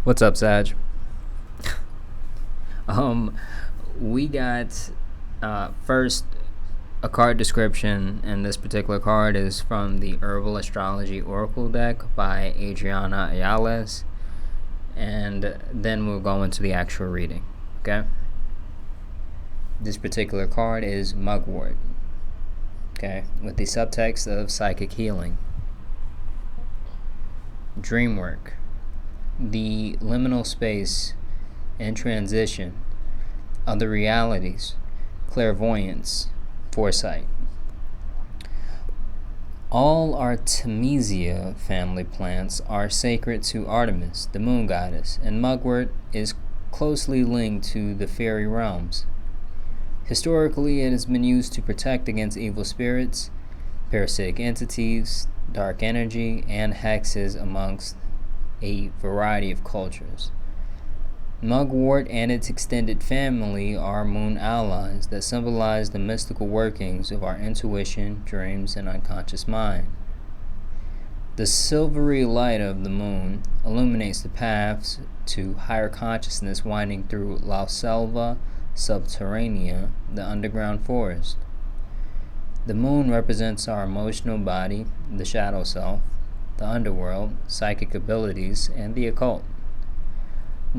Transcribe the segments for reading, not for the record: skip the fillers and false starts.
What's up, Sag? Um, we got first a card description, and this particular card is from the Herbal Astrology Oracle deck by Adriana Ayales, and then we'll go into the actual reading. Okay. This particular card is Mugwort. Okay, with the subtext of psychic healing, dream work, the liminal space and transition, other realities, clairvoyance, foresight. All Artemisia family plants are sacred to Artemis, the moon goddess, and mugwort is closely linked to the fairy realms. Historically, it has been used to protect against evil spirits, parasitic entities, dark energy, and hexes amongst a variety of cultures. Mugwort and its extended family are moon allies that symbolize the mystical workings of our intuition, dreams, and unconscious mind. The silvery light of the moon illuminates the paths to higher consciousness winding through La Selva Subterranea, the underground forest. The moon represents our emotional body, the shadow self, the underworld, psychic abilities, and the occult.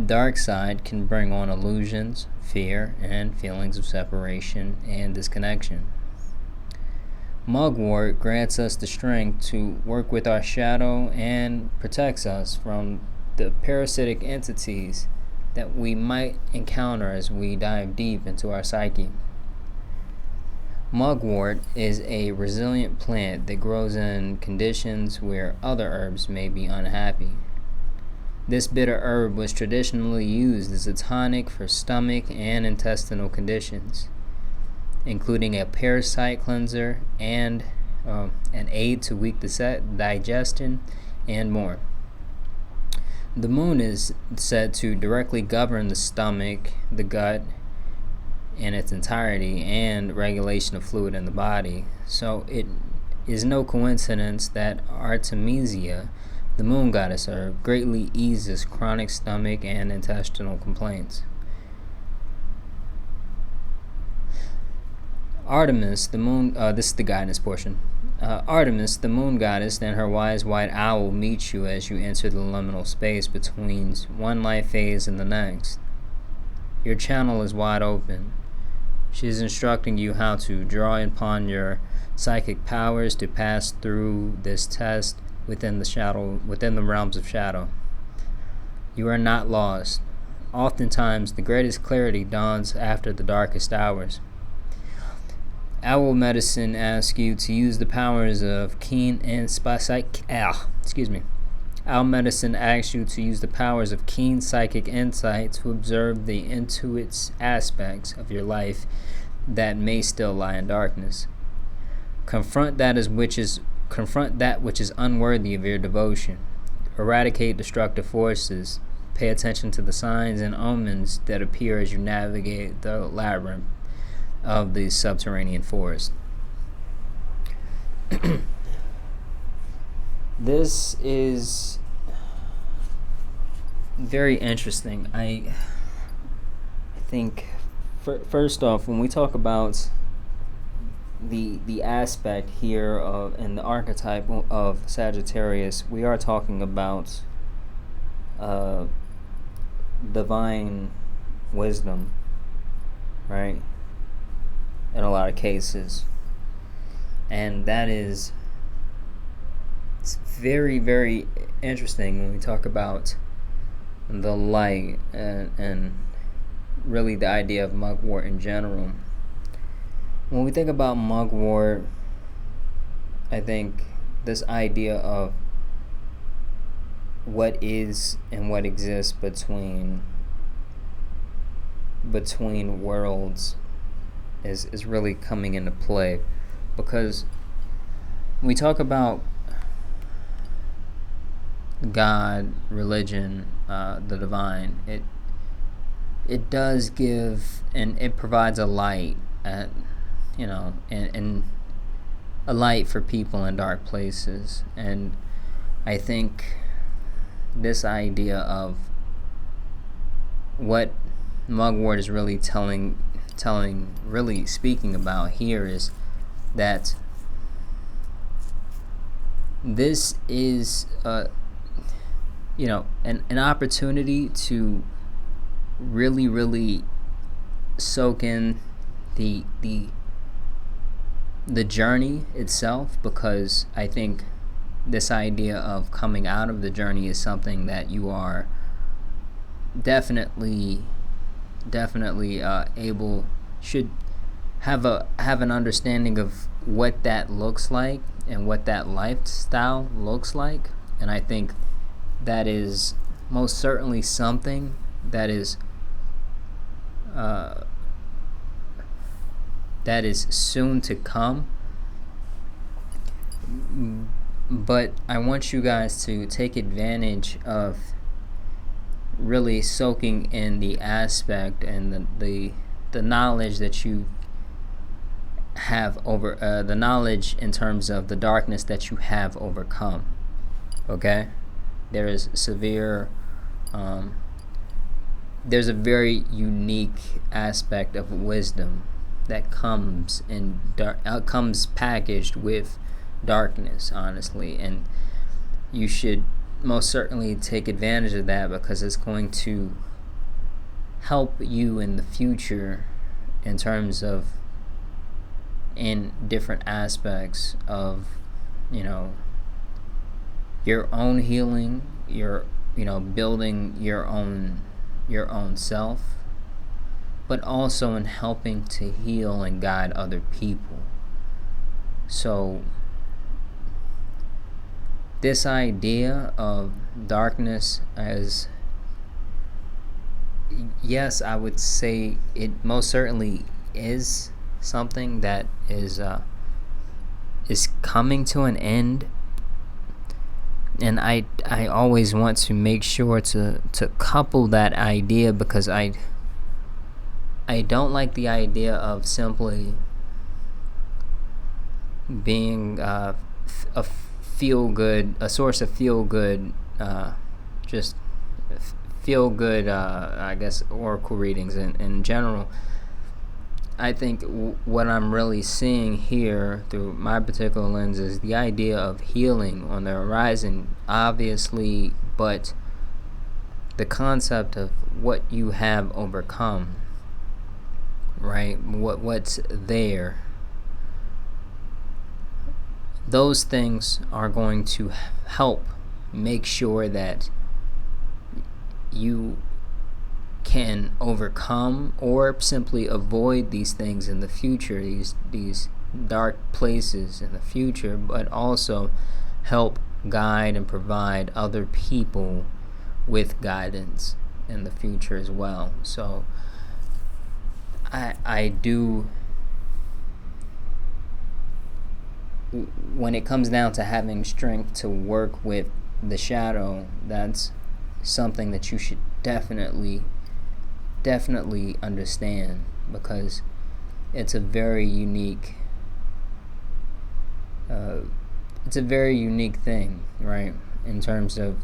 Dark side can bring on illusions, fear, and feelings of separation and disconnection. Mugwort grants us the strength to work with our shadow and protects us from the parasitic entities that we might encounter as we dive deep into our psyche. Mugwort is a resilient plant that grows in conditions where other herbs may be unhappy. This bitter herb was traditionally used as a tonic for stomach and intestinal conditions, including a parasite cleanser and an aid to weak digestion, and more. The moon is said to directly govern the stomach, the gut, in its entirety, and regulation of fluid in the body. So it is no coincidence that Artemisia, the moon goddess herb, greatly eases chronic stomach and intestinal complaints. Artemis, the moon, this is the guidance portion. Artemis, the moon goddess, and her wise white owl meet you as you enter the liminal space between one life phase and the next. Your channel is wide open. She is instructing you how to draw upon your psychic powers to pass through this test within the realms of shadow. You are not lost. Oftentimes, the greatest clarity dawns after the darkest hours. Owl medicine asks you to use the powers of keen and Owl medicine asks you to use the powers of keen psychic insight to observe the intuitive aspects of your life that may still lie in darkness. Confront that which is unworthy of your devotion. Eradicate destructive forces. Pay attention to the signs and omens that appear as you navigate the labyrinth of the subterranean forest. This is very interesting. I think first off, when we talk about the aspect here of and the archetype of Sagittarius, we are talking about divine wisdom, right? In a lot of cases, and that is, it's very, very interesting when we talk about the light and really the idea of mugwort in general. When we think about mugwort, I think this idea of what is and what exists between worlds is really coming into play, because when we talk about God, religion, the divine, it does give, and it provides a light and a light for people in dark places. And I think this idea of what Mugwort is really really speaking about here is that this is an opportunity to really soak in the journey itself, because I think this idea of coming out of the journey is something that you are definitely should have an understanding of what that looks like and what that lifestyle looks like. And I think that is most certainly something that is soon to come. But I want you guys to take advantage of really soaking in the aspect and the knowledge that you have over the knowledge in terms of the darkness that you have overcome. Okay, there is there's a very unique aspect of wisdom that comes comes packaged with darkness, honestly, and you should most certainly take advantage of that, because it's going to help you in the future in terms of in different aspects of your own healing, your building your own self, but also in helping to heal and guide other people. So this idea of darkness, as yes, I would say it most certainly is something that is coming to an end. And I always want to make sure to couple that idea, because I don't like the idea of simply being a source of feel good, just feel good, I guess, oracle readings in general. I think what I'm really seeing here through my particular lens is the idea of healing on the horizon, obviously, but the concept of what you have overcome, right? What's there. Those things are going to help make sure that you can overcome or simply avoid these things in the future, these dark places in the future, but also help guide and provide other people with guidance in the future as well. So I do, when it comes down to having strength to work with the shadow, that's something that you should definitely understand, because it's a very unique thing, right? In terms of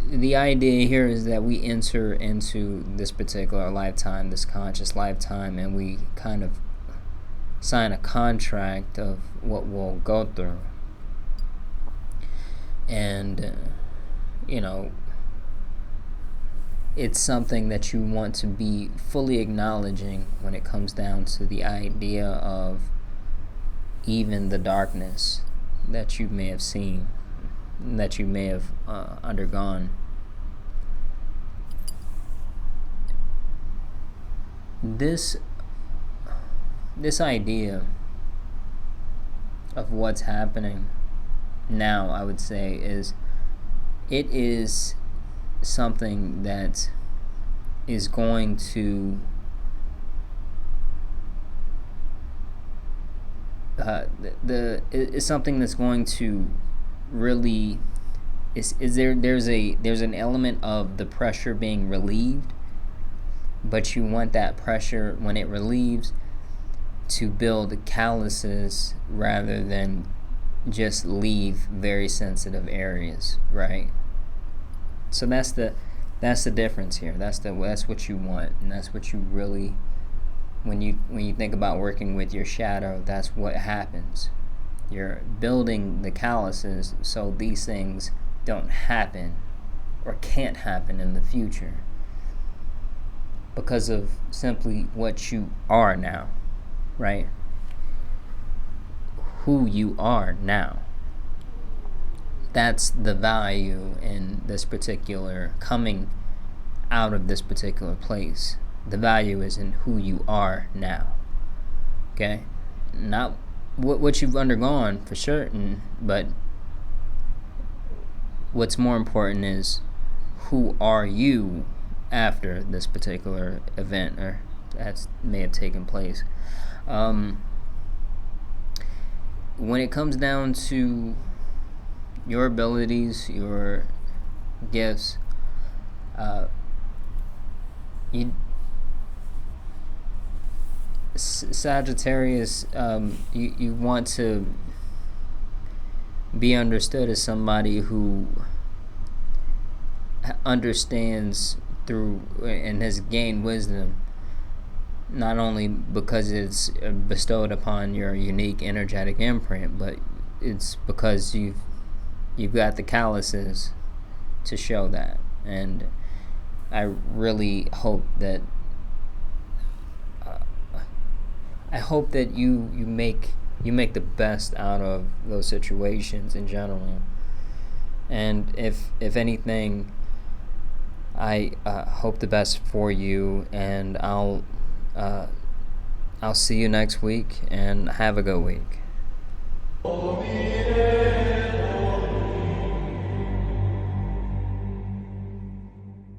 the idea here is that we enter into this particular lifetime, this conscious lifetime, and we kind of sign a contract of what we'll go through. And it's something that you want to be fully acknowledging when it comes down to the idea of even the darkness that you may have seen, that you may have undergone. This idea of what's happening now, I would say, it is something that is going to is something that's going to really there's an element of the pressure being relieved, but you want that pressure, when it relieves, to build calluses rather than just leave very sensitive areas, right? So that's the difference here. That's what you want, and that's what you really, when you think about working with your shadow, that's what happens. You're building the calluses so these things don't happen or can't happen in the future because of simply what you are now, right? Who you are now. That's the value in this particular coming out of this particular place. The value is in who you are now. Okay? Not what you've undergone for certain, but what's more important is who are you after this particular event or that may have taken place. When it comes down to your abilities, your gifts, Sagittarius, you want to be understood as somebody who understands through and has gained wisdom, not only because it's bestowed upon your unique energetic imprint, but it's because you've got the calluses to show that. And I really hope that you make the best out of those situations in general. And if anything, I hope the best for you, and I'll see you next week, and have a good week.